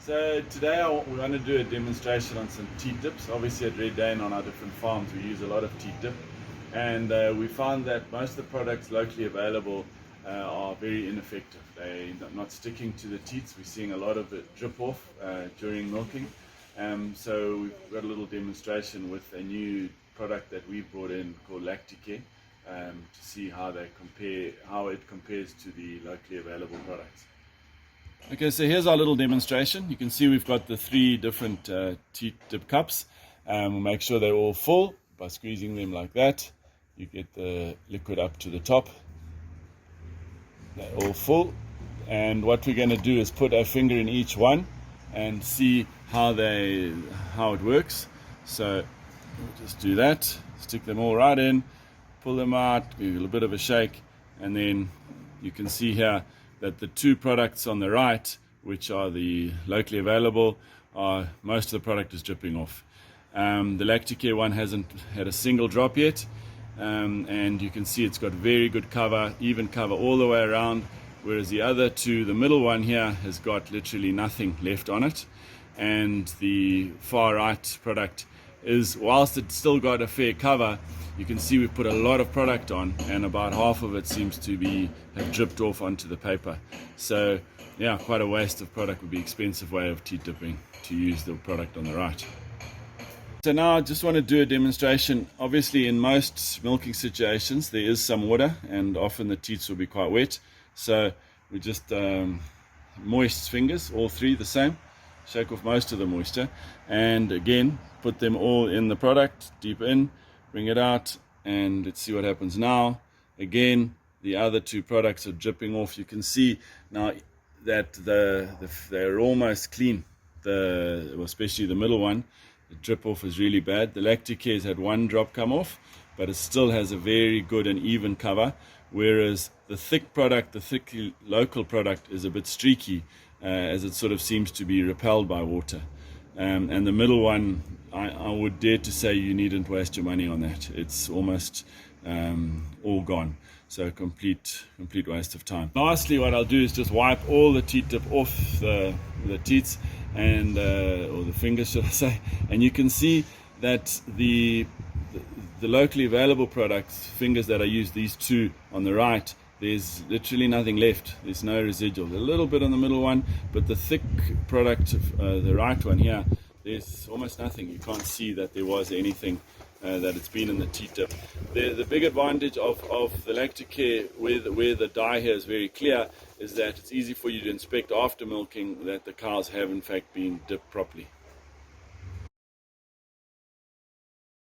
So today we want to do a demonstration on some teat dips. Obviously at Red Dane on our different farms we use a lot of teat dip, and we found that most of the products locally available are very ineffective. They're not sticking to the teats. We're seeing a lot of it drip off during milking. So we've got a little demonstration with a new product that we brought in called Lacticare to see how it compares to the locally available products. Okay, so here's our little demonstration. You can see we've got the three different teat dip cups. We'll make sure they're all full by squeezing them like that. You get the liquid up to the top. They're all full. And what we're going to do is put a finger in each one and see how it works. So we'll just do that. Stick them all right in, pull them out, give it a little bit of a shake, and then you can see here that the two products on the right, which are the locally available, most of the product is dripping off. The Lacticare one hasn't had a single drop yet, and you can see it's got very good cover, even cover all the way around, whereas the other two, the middle one here, has got literally nothing left on it. And the far right product is, whilst it's still got a fair cover, you can see we've put a lot of product on, and about half of it seems to have dripped off onto the paper. So yeah, quite a waste of product. Would be an expensive way of teat dipping to use the product on the right. So now I just want to do a demonstration. Obviously in most milking situations there is some water, and often the teats will be quite wet. So we just moist fingers, all three the same, shake off most of the moisture, and again put them all in the product, deep in, bring it out, and let's see what happens now. Again, the other two products are dripping off. You can see now that they're almost clean, especially the middle one. The drip off is really bad. The Lacticare's had one drop come off, but it still has a very good and even cover, whereas the thick product, the thick local product, is a bit streaky, as it sort of seems to be repelled by water. And the middle one, I would dare to say you needn't waste your money on that. It's almost all gone. So complete waste of time. Lastly, what I'll do is just wipe all the teat dip off the teats, and or the fingers, should I say. And you can see that the locally available products, fingers that I use, these two on the right, there's literally nothing left. There's no residual. A little bit on the middle one, but the thick product, the right one here, there's almost nothing. You can't see that there was anything that it's been in the teat dip. The big advantage of the Lacticare, where the dye here is very clear, is that it's easy for you to inspect after milking that the cows have in fact been dipped properly.